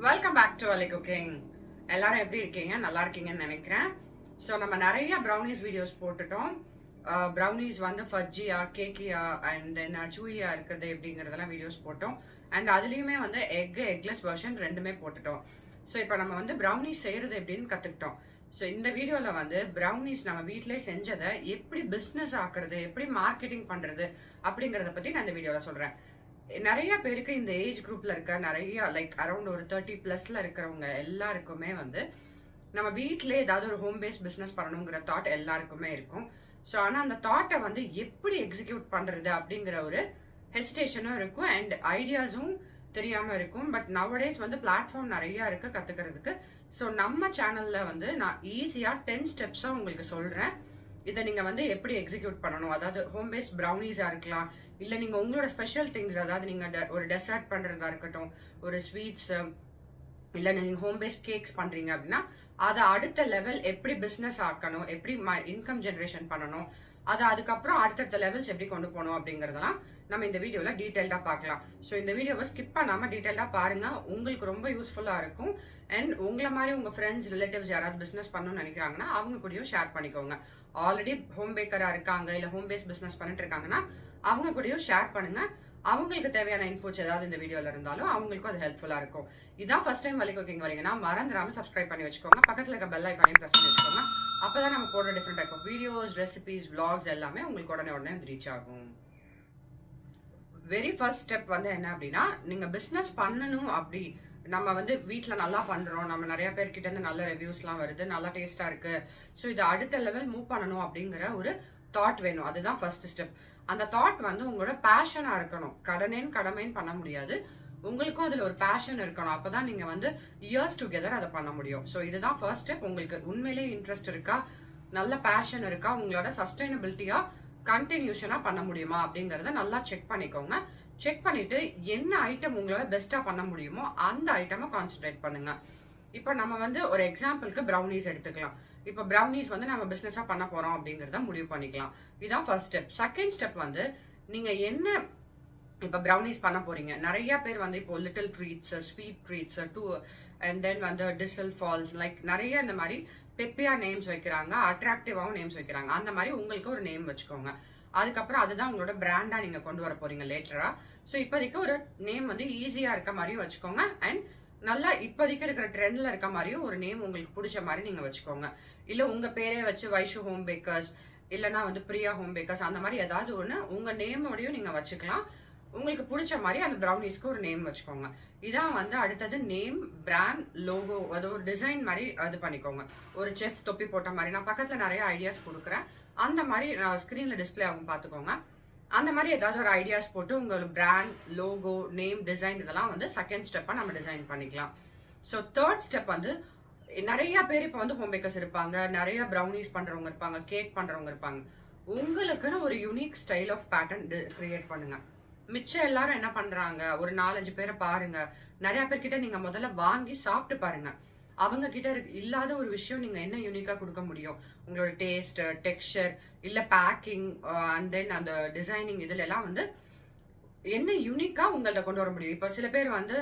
Welcome back to Ali cooking. எல்லாரும் எப்படி இருக்கீங்க? நல்லா இருக்கீங்கன்னு நினைக்கிறேன். ஸோ நம்ம நிறைய ப்ரௌனிஸ் வீடியோஸ் போட்டுட்டோம். ப்ரௌனிஸ் வந்து ஃபஜ்ஜியா, கேக்கியா அண்ட் தென் சூயியா இருக்கிறது எப்படிங்கிறதெல்லாம் வீடியோஸ் போட்டோம். அண்ட் அதுலேயுமே வந்து எக்லெஸ் வெர்ஷன் ரெண்டுமே போட்டுட்டோம். ஸோ இப்போ நம்ம வந்து ப்ரௌனிஸ் செய்யறது எப்படின்னு கற்றுக்கிட்டோம். ஸோ இந்த வீடியோவில் வந்து ப்ரௌனிஸ் நம்ம வீட்டிலே செஞ்சதை எப்படி பிஸ்னஸ் ஆக்குறது, எப்படி மார்க்கெட்டிங் பண்ணுறது அப்படிங்கிறத பற்றி நான் இந்த வீடியோவில் சொல்கிறேன். நிறைய பேருக்கு இந்த ஏஜ் குரூப்ல இருக்க நிறைய லைக் அரௌண்ட் ஒரு 30+ இருக்கிறவங்க எல்லாருக்குமே வந்து நம்ம வீட்டிலே ஏதாவது ஒரு ஹோம் பேஸ்ட் பிஸ்னஸ் பண்ணணுங்கிற தாட் எல்லாருக்குமே இருக்கும். ஸோ ஆனால் அந்த தாட்டை வந்து எப்படி எக்ஸிக்யூட் பண்றது அப்படிங்கிற ஒரு ஹெசிடேஷனும் இருக்கும் அண்ட் ஐடியாஸும் தெரியாம இருக்கும். பட் நவடேஸ் வந்து பிளாட்ஃபார்ம் நிறைய இருக்கு கத்துக்கிறதுக்கு. ஸோ நம்ம சேனல்ல வந்து நான் ஈஸியா 10 ஸ்டெப்ஸா உங்களுக்கு சொல்றேன். இதை நீங்க வந்து எப்படி எக்ஸிக்யூட் பண்ணணும், அதாவது ஹோம் பேஸ்ட் ப்ரௌனிஸா இருக்கலாம், இல்ல நீங்க உங்களோட ஸ்பெஷல் திங்ஸ், அதாவது நீங்க ஒரு டெசர்ட் பண்றதா இருக்கட்டும், ஒரு ஸ்வீட்ஸ், இல்ல நீங்க ஹோம் பேஸ்ட் கேக்ஸ் பண்றீங்க அப்படின்னா அதை அடுத்த லெவல் எப்படி பிசினஸ் ஆக்கணும், எப்படி இன்கம் ஜெனரேஷன் பண்ணணும், அதை அதுக்கப்புறம் அடுத்தடுத்த லெவல்ஸ் எப்படி கொண்டு போகணும் அப்படிங்கறதெல்லாம் நம்ம இந்த வீடியோல டீடைல்டா பார்க்கலாம். ஸோ இந்த வீடியோவை ஸ்கிப் பண்ணாம டீடைல்டா பாருங்க, உங்களுக்கு ரொம்ப யூஸ்ஃபுல்லா இருக்கும். அண்ட் உங்களை மாதிரி உங்க ஃப்ரெண்ட்ஸ் ரிலேட்டிவ்ஸ் யாராவது பிசினஸ் பண்ணணும்னு நினைக்கிறாங்கன்னா அவங்க கூடயும் ஷேர் பண்ணிக்கோங்க. ஆல்ரெடி ஹோம் பேக்கரா இருக்காங்க, இல்ல ஹோம் பேஸ்ட் பிசினஸ் பண்ணிட்டு இருக்காங்கன்னா அவங்க கூடயும் ஷேர் பண்ணுங்க. அவங்களுக்கு தேவையான இன்புட்ஸ் ஏதாவது இந்த வீடியோல இருந்தாலும் அவங்களுக்கும் அது ஹெல்ப்ஃபுல்லா இருக்கும். இதான் ஃபர்ஸ்ட் டைம் அலி குக்கிங் வரீங்கன்னா மறந்துடாம சப்ஸ்கிரைப் பண்ணி வச்சுக்கோங்க. பக்கத்துல இருக்க பெல் ஐக்கானையும் பிரஸ் பண்ணி வச்சுக்கோங்க. அப்பதான் நம்ம போடுற different type of videos, recipes, vlogs எல்லாமே உங்களுக்கு உடனே ரீச் ஆகும். வெரி ஃபர்ஸ்ட் ஸ்டெப் வந்து என்ன அப்படின்னா, நீங்க பிசினஸ் பண்ணணும் அப்படி நம்ம வந்து வீட்டுல நல்லா பண்றோம், நம்ம நிறைய பேர்கிட்ட இருந்து நல்ல ரிவ்யூஸ்லாம் வருது, நல்லா டேஸ்டா இருக்கு, ஸோ இது அடுத்த லெவல் மூவ் பண்ணணும் அப்படிங்கிற ஒரு தாட் வேணும். அதுதான் ஃபர்ஸ்ட் ஸ்டெப். அந்த தாட் வந்து உங்களோட பேஷனா இருக்கணும். கடமைன்னு பண்ண முடியாது, உங்களுக்கும் அதுல ஒரு பேஷன் இருக்கணும். அப்பதான் நீங்க வந்து இயர்ஸ் டுகெதர் அதை பண்ண முடியும். ஸோ இதுதான் ஃபர்ஸ்ட் ஸ்டெப். உங்களுக்கு உண்மையிலேயே இன்ட்ரெஸ்ட் இருக்கா, நல்ல பேஷன் இருக்கா, உங்களோட சஸ்டைனபிலிட்டியா கண்டினியூஷனா பண்ண முடியுமா அப்படிங்கறத நல்லா செக் பண்ணிக்கோங்க. செக் பண்ணிட்டு என்ன ஐட்டம் உங்களால பெஸ்டா பண்ண முடியுமோ அந்த ஐட்டமை கான்சென்ட்ரேட் பண்ணுங்க. இப்போ நம்ம வந்து ஒரு எக்ஸாம்பிளுக்கு ப்ரௌனிஸ் எடுத்துக்கலாம். இப்போ ப்ரௌனிஸ் வந்து நம்ம பிசினஸா பண்ண போறோம் அப்படிங்கறத முடிவு பண்ணிக்கலாம். இதுதான் ஃபர்ஸ்ட் ஸ்டெப். செகண்ட் ஸ்டெப் வந்து நீங்க என்ன இப்ப ப்ரௌனிஸ் பண்ண போறீங்க. நிறைய பேர் வந்து இப்போ little treats, sweet treats, and then வந்து டிசல் ஃபால்ஸ், லைக் நிறைய இந்த மாதிரி பெப்பியா நேம்ஸ் வைக்கிறாங்க, அட்ராக்டிவாவும் நேம்ஸ் வைக்கிறாங்க. அந்த மாதிரி உங்களுக்கு ஒரு நேம் வச்சுக்கோங்க. அதுக்கப்புறம் அதுதான் உங்களோட பிராண்டா நீங்க கொண்டு வர போறீங்க லேட்டரா. ஸோ இப்போதைக்கு ஒரு நேம் வந்து ஈஸியா இருக்க மாதிரியும் வச்சுக்கோங்க அண்ட் நல்லா இப்போதைக்கு இருக்கிற ட்ரெண்ட்ல இருக்க மாதிரியும் ஒரு நேம் உங்களுக்கு பிடிச்ச மாதிரி நீங்க வச்சுக்கோங்க. இல்ல உங்க பேரே வச்சு வைஷு ஹோம் பேக்கர்ஸ், இல்லைன்னா வந்து பிரியா ஹோம் பேக்கர்ஸ், அந்த மாதிரி ஏதாவது ஒண்ணு உங்க நேமோடையும் நீங்க வச்சுக்கலாம். உங்களுக்கு பிடிச்ச மாதிரி அந்த ப்ரௌனிஸ்க்கு ஒரு நேம் வச்சுக்கோங்க. இதான் வந்து அடுத்தது நேம், பிராண்ட், லோகோ, அது ஒரு டிசைன் மாதிரி அது பண்ணிக்கோங்க. ஒரு செஃப் தொப்பி போட்ட மாதிரி நான் பக்கத்துல நிறைய ஐடியாஸ் கொடுக்குறேன், அந்த மாதிரி ஸ்கிரீன்ல டிஸ்பிளே ஆகும் பார்த்துக்கோங்க. அந்த மாதிரி ஏதாவது ஒரு ஐடியாஸ் போட்டு உங்களோட பிராண்ட், லோகோ, நேம், டிசைன் இதெல்லாம் வந்து செகண்ட் ஸ்டெப்பா நம்ம டிசைன் பண்ணிக்கலாம். ஸோ தேர்ட் ஸ்டெப் வந்து நிறைய பேர் இப்போ வந்து ஹோம் பேக்கர்ஸ் இருப்பாங்க, நிறைய ப்ரௌனிஸ் பண்றவங்க இருப்பாங்க, கேக் பண்றவங்க இருப்பாங்க. உங்களுக்குன்னு ஒரு unique style of pattern create பண்ணுங்க. மிச்சம் எல்லாரும் என்ன பண்றாங்க, ஒரு 4-5 பேரை பாருங்க, நிறைய பேர்கிட்ட நீங்க முதல்ல வாங்கி சாப்பிட்டு பாருங்க. அவங்க கிட்ட இல்லாத ஒரு விஷயம் நீங்க என்ன யூனிக்கா கொடுக்க முடியும், உங்களோட டேஸ்ட், டெக்ஸ்சர், இல்ல பேக்கிங் அண்ட் தென் அந்த டிசைனிங், இதுல எல்லாம் வந்து என்ன யூனிக்கா உங்கள்ட்ட கொண்டு வர முடியும். இப்ப சில பேர் வந்து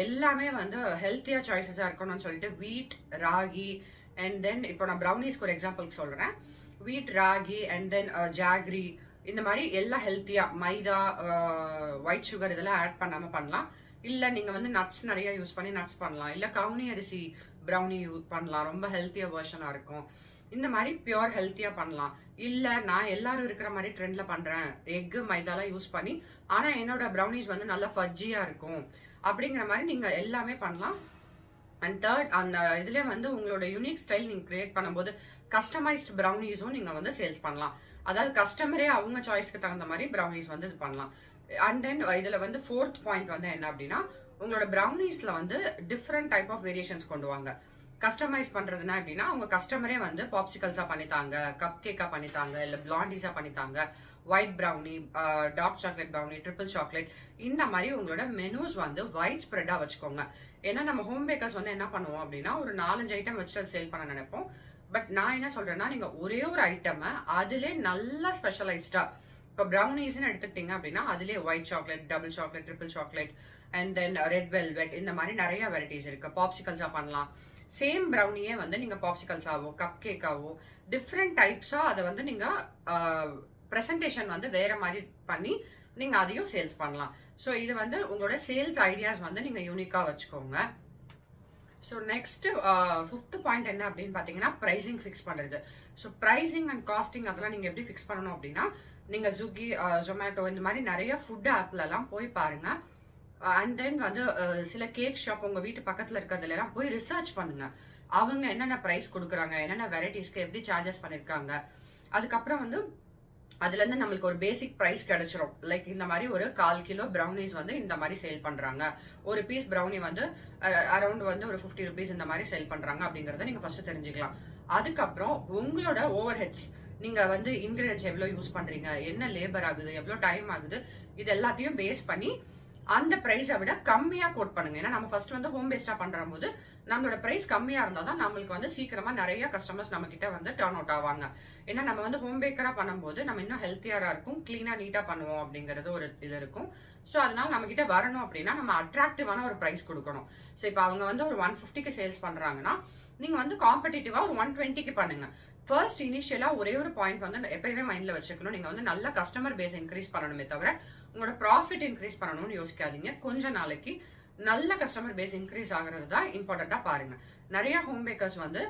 எல்லாமே வந்து ஹெல்த்தியா சாய்ஸஸா இருக்கணும்னு சொல்லிட்டு வீட், ராகி அண்ட் தென் இப்போ நான் ப்ரௌனிஸ்க்கு ஒரு எக்ஸாம்பிளுக்கு சொல்றேன். வீட், ராகி அண்ட் தென் ஜாகரி, இந்த மாதிரி எல்லாம் ஹெல்த்தியா, மைதா, ஒயிட் சுகர் இதெல்லாம் ஆட் பண்ணாம பண்ணலாம். இல்ல நீங்க வந்து நட்ஸ் நிறைய யூஸ் பண்ணி நட்ஸ் பண்ணலாம். இல்ல கவுனி அரிசி ப்ரௌனி யூஸ் பண்ணலாம், ரொம்ப ஹெல்த்தியா வெர்ஷனா இருக்கும். இந்த மாதிரி பியோர் ஹெல்த்தியா பண்ணலாம். இல்ல நான் எல்லாரும் இருக்கிற மாதிரி ட்ரெண்ட்ல பண்றேன், எக், மைதாலாம் யூஸ் பண்ணி, ஆனா என்னோட ப்ரௌனிஸ் வந்து நல்லா ஃபஜ்ஜியா இருக்கும் அப்படிங்கிற மாதிரி நீங்க எல்லாமே பண்ணலாம். அண்ட் தேர்ட், அந்த இதுல வந்து உங்களோட யூனிக் ஸ்டைல் நீங்க கிரியேட் பண்ணும்போது கஸ்டமைஸ்ட் ப்ரௌனிஸும் நீங்க வந்து சேல்ஸ் பண்ணலாம். அதாவது கஸ்டமரே அவங்க சாய்ஸ்க்கு தகுந்த மாதிரி ப்ரௌனிஸ் வந்து இது பண்ணலாம். அண்ட் தென் இதுல வந்து ஃபோர்த் பாயிண்ட் வந்து என்ன அப்படின்னா, உங்களோட ப்ரௌனிஸ்ல வந்து டிஃப்ரெண்ட் டைப் ஆஃப் வேரியேஷன்ஸ் கொண்டு வாங்க. கஸ்டமைஸ் பண்றதுனா எப்படின்னா, உங்க கஸ்டமரே வந்து பாப்சிகல்ஸா பண்ணித்தாங்க, கப் கேக்கா பண்ணித்தாங்க, இல்ல பிளாண்டிஸா பண்ணித்தாங்க, white brownie, dark chocolate brownie, triple chocolate, இந்த மாதிரி உங்களோட மெனூஸ் வந்து வைட் ஸ்ப்ரெட்டா வச்சுக்கோங்க. ஏன்னா நம்ம ஹோம் பேக்கர்ஸ் வந்து என்ன பண்ணுவோம் அப்படின்னா, ஒரு 4-5 ஐட்டம் வச்சுட்டு சேல் பண்ண நினைப்போம். பட் நான் என்ன சொல்றேன்னா, நீங்க ஒரே ஒரு ஐட்டமை அதிலே நல்லா ஸ்பெஷலைஸ்டா இப்போ ப்ரௌனிஸ்ன்னு எடுத்துக்கிட்டீங்க அப்படின்னா அதுலேயே white chocolate, double chocolate, triple chocolate, and then red velvet, இந்த மாதிரி நிறைய வெரைட்டிஸ் இருக்கு. பாப்சிகல்ஸா பண்ணலாம். சேம் ப்ரௌனியே வந்து நீங்க பாப்சிகல்ஸாவோ கப் கேக்காவோ டிஃப்ரெண்ட் டைப்ஸா அதை வந்து நீங்க ப்ரெசன்டேஷன் வந்து வேற மாதிரி பண்ணி நீங்க அதையும் சேல்ஸ் பண்ணலாம். ஸோ இது வந்து உங்களோட சேல்ஸ் ஐடியாஸ் வந்து நீங்க யூனிக்கா வச்சுக்கோங்க. ஸோ நெக்ஸ்ட் 5th பாயிண்ட் என்ன அப்படின்னு பார்த்தீங்கன்னா ப்ரைசிங் ஃபிக்ஸ் பண்ணுறது. ஸோ ப்ரைசிங் அண்ட் காஸ்டிங் அதெல்லாம் நீங்கள் எப்படி ஃபிக்ஸ் பண்ணணும் அப்படின்னா நீங்கள் ஸ்விக்கி, ஜொமேட்டோ இந்த மாதிரி நிறைய ஃபுட் ஆப்லலாம் போய் பாருங்க. அண்ட் தென் வந்து சில கேக் ஷாப் உங்கள் வீட்டு பக்கத்தில் இருக்கிறதுலாம் போய் ரிசர்ச் பண்ணுங்க. அவங்க என்னென்ன ப்ரைஸ் கொடுக்குறாங்க, என்னென்ன வெரைட்டிஸ்க்கு எப்படி சார்ஜஸ் பண்ணியிருக்காங்க. அதுக்கப்புறம் வந்து அதுல இருந்து நம்மளுக்கு ஒரு பேசிக் பிரைஸ் கிடைச்சிரும். லைக் இந்த மாதிரி ஒரு 1/4 கிலோ ப்ரௌனிஸ் வந்து இந்த மாதிரி சேல் பண்றாங்க, ஒரு பீஸ் ப்ரௌனி வந்து அரௌண்ட் வந்து ஒரு 50 ருபீஸ் இந்த மாதிரி சேல் பண்றாங்க அப்படிங்கறத நீங்க ஃபர்ஸ்ட் தெரிஞ்சுக்கலாம். அதுக்கப்புறம் உங்களோட ஓவர் ஹெட்ஸ், நீங்க வந்து இன்கிரீடியன்ஸ் எவ்வளவு யூஸ் பண்றீங்க, என்ன லேபர் ஆகுது, எவ்வளவு டைம் ஆகுது, இது எல்லாத்தையும் பேஸ் பண்ணி அந்த பிரைஸை விட கம்மியா கோட் பண்ணுங்க. ஏன்னா நம்ம ஃபர்ஸ்ட் வந்து ஹோம் பேஸ்டா பண்ற போது நம்மளோட பிரைஸ் கம்மியா இருந்தாதான் நம்மளுக்கு வந்து சீக்கிரமா நிறைய கஸ்டமர்ஸ் நம்ம கிட்ட வந்து டர்ன் அவுட் ஆவாங்க. ஏன்னா நம்ம வந்து ஹோம் பேக்கரா பண்ணும்போது நம்ம இன்னும் ஹெல்த்தியரா இருக்கும், கிளீனா நீட்டா பண்ணுவோம் அப்படிங்கறது ஒரு இது இருக்கும். ஸோ அதனால நம்ம கிட்ட வரணும் அப்படின்னா நம்ம அட்ராக்டிவான ஒரு பிரைஸ் கொடுக்கணும். ஸோ இப்போ அவங்க வந்து ஒரு 150க்கு சேல்ஸ் பண்றாங்கன்னா நீங்க வந்து காம்படிட்டிவா ஒரு 120க்கு பண்ணுங்க. ஃபர்ஸ்ட் இனிஷியலா ஒரே ஒரு பாயிண்ட் வந்து எப்பயுமே மைண்ட்ல வச்சுக்கணும், நீங்க வந்து நல்ல கஸ்டமர் பேஸ் இன்க்ரீஸ் பண்ணணுமே தவிர உங்களோட ப்ராஃபிட் இன்க்ரீஸ் பண்ணணும்னு யோசிக்காதீங்க. கொஞ்ச நாளைக்கு நல்ல கஸ்டமர் பேஸ் இன்க்ரீஸ் ஆகுறது தான் இம்பார்ட்டண்டா பாருங்க. நிறைய ஹோம் பேக்கர்ஸ் வந்து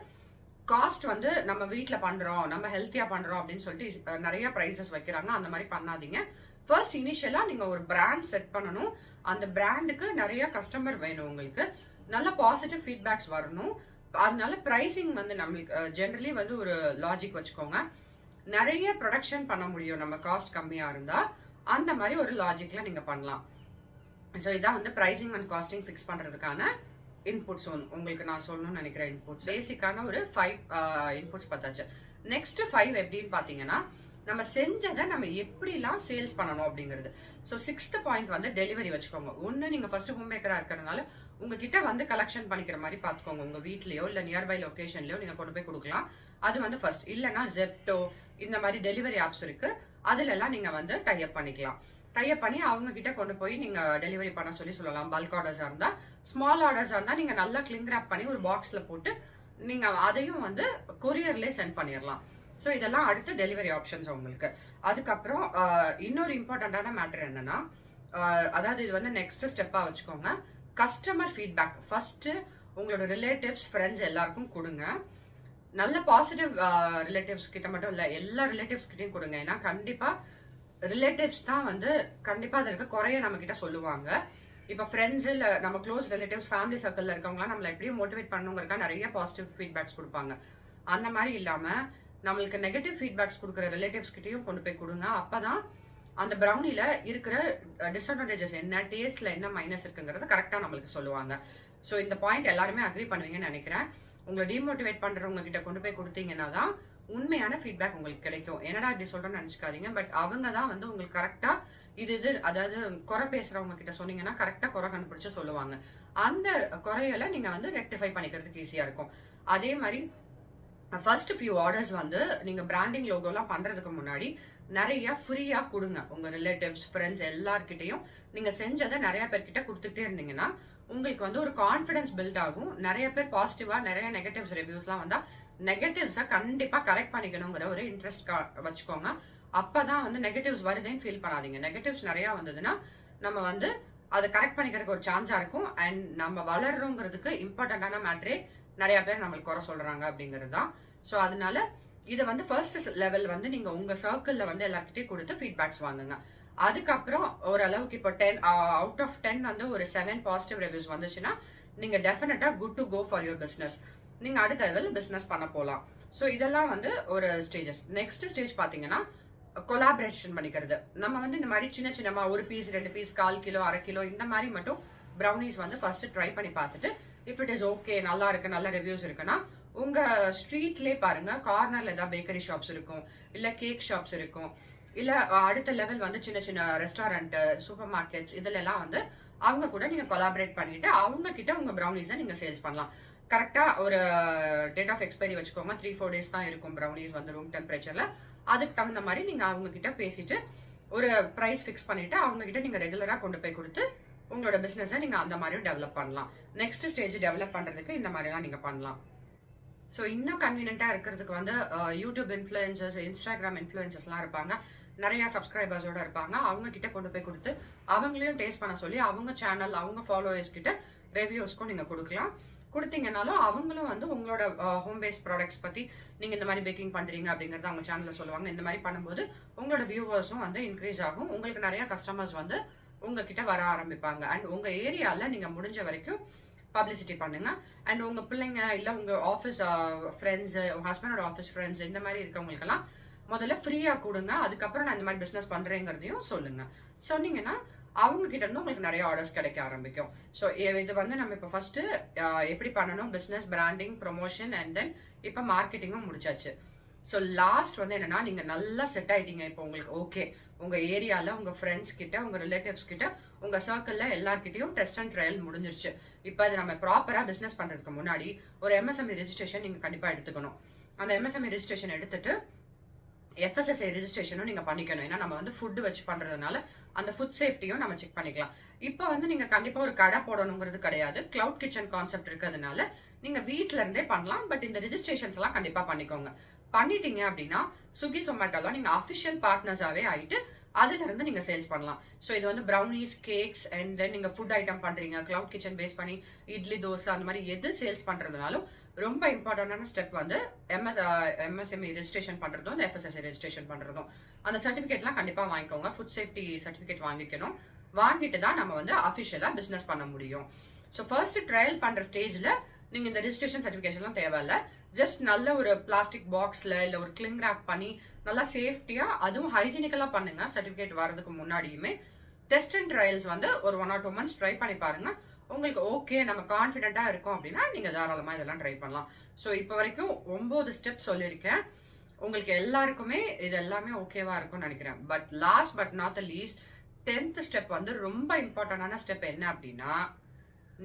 காஸ்ட் வந்து நம்ம வீட்டில் பண்றோம், நம்ம ஹெல்த்தியா பண்றோம் அப்படின்னு சொல்லிட்டு நிறைய ப்ரைசஸ் வைக்கிறாங்க. அந்த மாதிரி பண்ணாதீங்க. ஃபர்ஸ்ட் இனிஷியலா நீங்க ஒரு பிராண்ட் செட் பண்ணணும். அந்த பிராண்டுக்கு நிறைய கஸ்டமர் வேணும், உங்களுக்கு நல்ல பாசிட்டிவ் ஃபீட்பேக்ஸ் வரணும். அதனால பிரைசிங் வந்து நம்மளுக்கு ஜெனரலி வந்து ஒரு லாஜிக் வச்சுக்கோங்க. நிறைய ப்ரொடக்ஷன் பண்ண முடியும் நம்ம காஸ்ட் கம்மியா இருந்தா, அந்த மாதிரி ஒரு லாஜிக்ல நீங்க பண்ணலாம். ஸோ இதான் வந்து பிரைசிங் அண்ட் காஸ்டிங் ஃபிக்ஸ் பண்றதுக்கான இன்புட்ஸ் உங்களுக்கு நான் சொல்லணும்னு நினைக்கிறேன். இன்புட்ஸ் பேசிக்கான ஒரு 5 இன்புட்ஸ் பார்த்தாச்சு. நெக்ஸ்ட் 5 எப்படின்னு பாத்தீங்கன்னா நம்ம செஞ்சதை நம்ம எப்படிலாம் சேல்ஸ் பண்ணணும் அப்படிங்கிறது. ஸோ 6th பாயிண்ட் வந்து டெலிவரி வச்சுக்கோங்க. ஒன்னு நீங்க ஃபர்ஸ்ட் ஹோம் பேக்கரா இருக்கிறதுனால உங்ககிட்ட வந்து கலெக்ஷன் பண்ணிக்கிற மாதிரி பாத்துக்கோங்க. உங்க வீட்லயோ இல்ல நியர்பை லொகேஷன்லயோ நீங்க கொண்டு போய் கொடுக்கலாம். அது வந்து ஃபர்ஸ்ட். இல்லைன்னா ஜெப்டோ இந்த மாதிரி டெலிவரி ஆப்ஸ் இருக்கு, அதுல எல்லாம் நீங்க வந்து டைப் பண்ணிக்கலாம். டைப் பண்ணி அவங்க கிட்ட கொண்டு போய் நீங்க டெலிவரி பண்ண சொல்லலாம். பல்க் ஆர்டர்ஸா இருந்தா, ஸ்மால் ஆர்டர்ஸா இருந்தா நீங்க நல்லா கிளிங் ராப் பண்ணி ஒரு பாக்ஸ்ல போட்டு நீங்க அதையும் வந்து கொரியர்லயே சென்ட் பண்ணிடலாம். ஸோ இதெல்லாம் அடுத்து டெலிவரி ஆப்ஷன்ஸ் உங்களுக்கு. அதுக்கப்புறம் இன்னொரு இம்பார்ட்டன்டான மேட்டர் என்னன்னா, அதாவது இது வந்து நெக்ஸ்ட் ஸ்டெப்பா வச்சுக்கோங்க, கஸ்டமர் ஃபீட்பேக். ஃபர்ஸ்ட் உங்களோட ரிலேட்டிவ்ஸ், ஃப்ரெண்ட்ஸ் எல்லாருக்கும் கொடுங்க. நல்ல பாசிட்டிவ் ரிலேட்டிவ்ஸ் கிட்ட மட்டும் இல்ல, எல்லா ரிலேட்டிவ்ஸ் கிட்டையும் கொடுங்க. ஏன்னா கண்டிப்பா ரிலேட்டிவ்ஸ் தான் வந்து கண்டிப்பா அதற்கு குறைய நம்ம கிட்ட சொல்லுவாங்க. இப்ப ஃப்ரெண்ட்ஸ் இல்ல நம்ம க்ளோஸ் ரிலேட்டிவ்ஸ், ஃபேமிலி சர்க்கிள்ல இருக்கவங்களாம் நம்மள எப்படியும் மோட்டிவேட் பண்ணுங்கிறதுக்காக நிறைய பாசிட்டிவ் ஃபீட்பேக்ஸ் கொடுப்பாங்க. அந்த மாதிரி இல்லாம நம்மளுக்கு நெகட்டிவ் ஃபீட்பேக்ஸ் கொடுக்குற ரிலேட்டிவ்ஸ் கிட்டையும் கொண்டு போய் கொடுங்க. அப்பதான் அந்த ப்ரௌனில இருக்கிற டிஸ்அட்வான்டேஜஸ் என்ன, டேஸ்ட்ல என்ன மைனஸ் இருக்குங்கிறத கரெக்டா நம்மளுக்கு சொல்லுவாங்க. ஸோ இந்த பாயிண்ட் எல்லாருமே அக்ரி பண்ணுவீங்கன்னு நினைக்கிறேன். உங்களை டிமோட்டிவேட் பண்றவங்க கிட்ட கொண்டு போய் கொடுத்தீங்கன்னா தான் உண்மையான ஃபீட்பேக் உங்களுக்கு கிடைக்கும். என்னடா இப்படி சொல்றேன்னு நினைச்சுக்காதீங்க. பட் அவங்க தான் வந்து உங்களுக்கு கரெக்டா இது அதாவது குறை பேசுறவங்க கிட்ட சொன்னீங்கன்னா கரெக்டா குறை கண்டுபிடிச்சு சொல்லுவாங்க. அந்த குறைகளை நீங்க வந்து ரெக்டிஃபை பண்ணிக்கிறதுக்கு ஈஸியா இருக்கும். அதே மாதிரி ஃபர்ஸ்ட் ஃபியூ ஆர்டர்ஸ் வந்து நீங்க பிராண்டிங் லோகோலாம் பண்றதுக்கு முன்னாடி நிறைய ஃப்ரீயா கொடுங்க. உங்க ரிலேட்டிவ்ஸ், ஃப்ரெண்ட்ஸ் எல்லார்கிட்டையும் நீங்க செஞ்சதை நிறைய பேர்கிட்ட கொடுத்துட்டே இருந்தீங்கன்னா உங்களுக்கு வந்து ஒரு கான்பிடன்ஸ் பில்ட் ஆகும். நிறைய பேர் பாசிட்டிவா, நிறைய நெகட்டிவ்ஸ் ரிவ்யூஸ்லாம் வந்தா நெகட்டிவ்ஸை கண்டிப்பா கரெக்ட் பண்ணிக்கணுங்கிற ஒரு இன்ட்ரெஸ்ட் வச்சுக்கோங்க. அப்பதான் வந்து நெகட்டிவ்ஸ் வருதுன்னு ஃபீல் பண்ணாதீங்க. நெகட்டிவ்ஸ் நிறைய வந்ததுன்னா நம்ம வந்து அதை கரெக்ட் பண்ணிக்கிறதுக்கு ஒரு சான்ஸா இருக்கும். அண்ட் நம்ம வளர்றோங்கிறதுக்கு இம்பார்ட்டன்டான மேட்டரே நிறைய பேர் நம்மளுக்கு குறை சொல்றாங்க அப்படிங்கிறது தான். ஸோ அதனால இதை வந்து ஃபர்ஸ்ட் லெவல் வந்து நீங்க உங்க சர்க்கிள்ல வந்து எல்லார்கிட்டையும் கொடுத்து ஃபீட்பேக்ஸ் வாங்குங்க. அதுக்கப்புறம் ஓரளவுக்கு இப்போ 10 அவுட் ஆஃப் 10 வந்து ஒரு 7 பாசிட்டிவ் ரிவ்யூஸ் வந்துச்சுன்னா நீங்க definitely good to go for your business. நீங்க அடுத்த லெவல் பிசினஸ் பண்ண போலாம். ஸோ இதெல்லாம் வந்து ஒரு ஸ்டேஜஸ். நெக்ஸ்ட் ஸ்டேஜ் பாத்தீங்கன்னா கொலாபரேஷன் பண்ணிக்கிறது. நம்ம வந்து இந்த மாதிரி சின்ன சின்னமா ஒரு பீஸ், 2 பீஸ், 1/4 கிலோ, 1/2 கிலோ இந்த மாதிரி மட்டும் ப்ரௌனிஸ் வந்து ஃபர்ஸ்ட் ட்ரை பண்ணி பார்த்துட்டு இஃப் இட் இஸ் ஓகே, நல்லா இருக்கு, நல்ல ரிவ்யூஸ் இருக்குன்னா உங்க ஸ்ட்ரீட்லேயே பாருங்க, கார்னர்ல ஏதாவது பேக்கரி ஷாப்ஸ் இருக்கும், இல்ல கேக் ஷாப்ஸ் இருக்கும், இல்ல அடுத்த லெவல் வந்து சின்ன சின்ன ரெஸ்டாரண்ட், சூப்பர் மார்க்கெட்ஸ், இதுல எல்லாம் வந்து அவங்க கூட நீங்க கொலாபரேட் பண்ணிட்டு அவங்க கிட்ட உங்க ப்ரௌனிஸை நீங்க சேல்ஸ் பண்ணலாம். கரெக்டா ஒரு டேட் ஆஃப் எக்ஸ்பைரி வச்சுக்கோங்க. 3-4 days தான் இருக்கும் ப்ரௌனிஸ் வந்து ரூம் டெம்பரேச்சர்ல. அதுக்கு தகுந்த மாதிரி நீங்க அவங்க கிட்ட பேசிட்டு ஒரு பிரைஸ் ஃபிக்ஸ் பண்ணிட்டு அவங்க கிட்ட நீங்க ரெகுலரா கொண்டு போய் கொடுத்து உங்களோட பிசினஸை நீங்க அந்த மாதிரியும் டெவலப் பண்ணலாம். நெக்ஸ்ட் ஸ்டேஜ் டெவலப் பண்றதுக்கு இந்த மாதிரி எல்லாம் நீங்க பண்ணலாம். ஸோ இன்னும் கன்வீனியன்ட்டா இருக்கிறதுக்கு வந்து யூடியூப் இன்ஃப்ளூயன்சர்ஸ், இன்ஸ்டாகிராம் இன்ஃப்ளூயன்சர்ஸ்லாம் இருப்பாங்க, நிறைய சப்ஸ்கிரைபர்ஸோட இருப்பாங்க. அவங்க கிட்ட கொண்டு போய் கொடுத்து அவங்களையும் டேஸ்ட் பண்ண சொல்லி அவங்க சேனல், அவங்க ஃபாலோவர்ஸ் கிட்ட ரிவ்யூஸ்க்கும் நீங்க கொடுக்கலாம். கொடுத்தீங்கன்னாலும் அவங்களும் வந்து உங்களோட ஹோம் பேஸ்ட் ப்ராடக்ட்ஸ் பத்தி நீங்க இந்த மாதிரி பேக்கிங் பண்றீங்க அப்படிங்கறத அவங்க சேனல்ல சொல்லுவாங்க. இந்த மாதிரி பண்ணும்போது உங்களோட வியூவர்ஸும் வந்து இன்க்ரீஸ் ஆகும். உங்களுக்கு நிறைய கஸ்டமர்ஸ் வந்து உங்ககிட்ட வர ஆரம்பிப்பாங்க. அண்ட் உங்க ஏரியால நீங்க முடிஞ்ச வரைக்கும் பப்ளிசிட்டி பண்ணுங்க. அண்ட் உங்க பிள்ளைங்க இல்ல உங்க ஆஃபீஸ் ஃப்ரெண்ட்ஸ், உங்க ஹஸ்பண்டோட ஆஃபீஸ் ஃப்ரெண்ட்ஸ் இந்த மாதிரி இருக்கவங்களுக்கெல்லாம் முதல்ல ஃப்ரீயா கொடுங்க. அதுக்கப்புறம் நான் இந்த மாதிரி பிசினஸ் பண்றேங்கிறதையும் சொல்லுங்க. சொன்னீங்கன்னா அவங்க கிட்ட இருந்து உங்களுக்கு நிறைய ஆர்டர்ஸ் கிடைக்க ஆரம்பிக்கும். ஸோ இது வந்து நம்ம இப்போ ஃபர்ஸ்ட் எப்படி பண்ணணும், business, branding, promotion and then இப்போ மார்க்கெட்டிங்கும் முடிச்சாச்சு. ஸோ லாஸ்ட் வந்து என்னன்னா நீங்க நல்லா செட் ஆயிட்டீங்க. இப்போ உங்களுக்கு ஓகே, உங்க ஏரியால உங்க ஃப்ரெண்ட்ஸ் கிட்ட, உங்க ரிலேட்டிவ்ஸ் கிட்ட, உங்க சர்க்கிள்ல எல்லார்கிட்டயும் டெஸ்ட் அண்ட் ட்ரையல் முடிஞ்சிருச்சு. இப்போ அது நம்ம ப்ராப்பரா பிசினஸ் பண்றதுக்கு முன்னாடி ஒரு MSME ரெஜிஸ்ட்ரேஷன் நீங்க கண்டிப்பா எடுத்துக்கணும். அந்த MSME ரெஜிஸ்ட்ரேஷன் எடுத்துட்டு FSSAI ரெஜிஸ்ட்ரேஷனும் நீங்க பண்ணிக்கணும். ஏன்னா நம்ம வந்து ஃபுட் வச்சு பண்றதுனால அந்த ஃபுட் சேஃப்டியும் நம்ம செக் பண்ணிக்கலாம். இப்போ வந்து நீங்க கண்டிப்பா ஒரு கடை போடணுங்கிறது கிடையாது. கிளவுட் கிச்சன் கான்செப்ட் இருக்கிறதுனால நீங்க வீட்ல இருந்தே பண்ணலாம். பட் இந்த ரெஜிஸ்ட்ரேஷன்ஸ் எல்லாம் கண்டிப்பா பண்ணிக்கோங்க. பண்ணிட்டீங்க அப்படின்னா ஸ்விக்கி, சொமேட்டோல நீங்க அபிஷியல் பார்ட்னர்ஸாவே ஆயிட்டு அதுல இருந்து நீங்க சேல்ஸ் பண்ணலாம். ஸோ இது வந்து ப்ரௌனிஸ், கேக்ஸ் அண்ட் தென் நீங்க ஃபுட் ஐட்டம் பண்றீங்க, கிளவுட் கிச்சன் பேஸ் பண்ணி இட்லி, தோசை அந்த மாதிரி எது சேல்ஸ் பண்றதுனாலும் ரொம்ப இம்பார்ட்டன்டான ஸ்டெப் வந்து MSME ரெஜிஸ்ட்ரேஷன் பண்றதும், இந்த FSSAI ரெஜிஸ்ட்ரேஷன் பண்றதும். அந்த சர்டிபிகேட்லாம் கண்டிப்பா வாங்கிக்கோங்க. ஃபுட் சேஃப்டி சர்டிபிகேட் வாங்கிக்கணும். வாங்கிட்டு தான் நம்ம வந்து அபிஷியலா பிசினஸ் பண்ண முடியும். ஸோ ஃபர்ஸ்ட் ட்ரையல் பண்ற ஸ்டேஜ்ல நீங்க இந்த ரெஜிஸ்ட்ரேஷன் சர்டிபிகேஷன்லாம் தேவையில்ல. ஜஸ்ட் நல்ல ஒரு பிளாஸ்டிக் பாக்ஸ்ல இல்ல ஒரு கிளிங் ரேப் பண்ணி நல்லா சேஃப்டியா, அதுவும் ஹைஜீனிக்கலா பண்ணுங்க. சர்டிபிகேட் வரதுக்கு முன்னாடியுமே டெஸ்ட் அண்ட் ட்ரையல்ஸ் வந்து ஒரு 1 or 2 months ட்ரை பண்ணி பாருங்க. உங்களுக்கு ஓகே, நம்ம கான்ஃபிடென்ட்டா இருக்கோம் அப்படின்னா நீங்க தாராளமா இதெல்லாம் ட்ரை பண்ணலாம். ஸோ இப்போ வரைக்கும் 9 ஸ்டெப் சொல்லியிருக்கேன். உங்களுக்கு எல்லாருக்குமே இது எல்லாமே ஓகேவா இருக்கும்னு நினைக்கிறேன். But last but not the least 10th step வந்து ரொம்ப இம்பார்ட்டன்டான ஸ்டெப். என்ன அப்படின்னா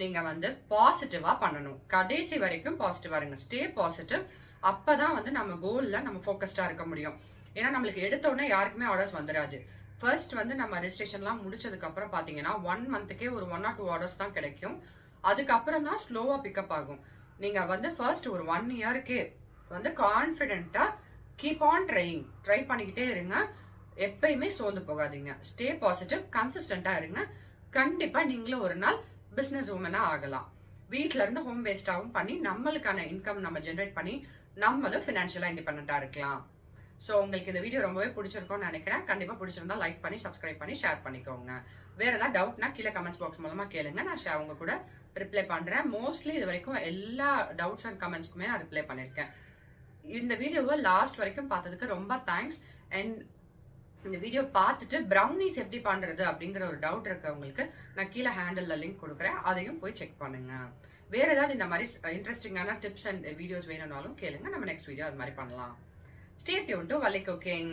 நீங்க வந்து பாசிட்டிவா பண்ணணும். கடைசி வரைக்கும் பாசிட்டிவா இருங்க. Stay positive. அப்பதான் வந்து நம்ம கோல்ல நம்ம ஃபோக்கஸ்டா இருக்க முடியும். ஏன்னா நம்மளுக்கு எடுத்த உடனே யாருக்குமே ஆர்டர்ஸ் வந்துடாது. ஃபர்ஸ்ட் வந்து நம்ம ரெஜிஸ்ட்ரேஷன்லாம் முடிச்சதுக்கு அப்புறம் பாத்தீங்கன்னா 1 monthக்கே ஒரு 1 or 2 ஆர்டர்ஸ் தான் கிடைக்கும். அதுக்கப்புறம் தான் ஸ்லோவா பிக்கப் ஆகும். நீங்க வந்து ஃபர்ஸ்ட் ஒரு 1 yearக்கே வந்து கான்ஃபிடென்ட்டா கீப் ஆன் ட்ரை பண்ணிக்கிட்டே இருங்க. எப்பயுமே சோர்ந்து போகாதீங்க. ஸ்டே பாசிட்டிவ், கன்சிஸ்டன்டா இருங்க. கண்டிப்பா நீங்களும் ஒரு நாள் பிசினஸ் உமனா ஆகலாம். வீட்ல இருந்து ஹோம் பேஸ்டாவும் பண்ணி நம்மளுக்கான இன்கம் நம்ம ஜென்ரேட் பண்ணி நம்மளும் ஃபினான்ஷியலா இண்டிபெண்டா இருக்கலாம். ஸோ உங்களுக்கு இந்த வீடியோ ரொம்பவே பிடிச்சிருக்கும்னு நினைக்கிறேன். கண்டிப்பா பிடிச்சிருந்தா லைக் பண்ணி, சப்ஸ்கிரைப் பண்ணி, ஷேர் பண்ணிக்கோங்க. வேற ஏதாவது டவுட்னா கீழே கமெண்ட்ஸ் பாக்ஸ் மூலமா கேளுங்க. நான் அவங்க கூட ரிப்ளை பண்றேன். மோஸ்ட்லி இது வரைக்கும் எல்லா டவுட்ஸ் அண்ட் கமெண்ட்ஸ்க்குமே நான் ரிப்ளை பண்ணிருக்கேன். இந்த வீடியோவை லாஸ்ட் வரைக்கும் பார்த்ததுக்கு ரொம்ப தேங்க்ஸ். அண்ட் இந்த வீடியோ பார்த்துட்டு ப்ரௌனிஸ் எப்படி பண்றது அப்படிங்கிற ஒரு டவுட் இருக்கவங்களுக்கு நான் கீழே ஹேண்டில்ல லிங்க் கொடுக்குறேன். அதையும் போய் செக் பண்ணுங்க. வேற ஏதாவது இந்த மாதிரி இன்ட்ரெஸ்டிங்கான டிப்ஸ் அண்ட் வீடியோஸ் வேணும்னாலும் கேளுங்க. நம்ம நெக்ஸ்ட் வீடியோ அது மாதிரி பண்ணலாம். Stay tuned to Valley Cooking.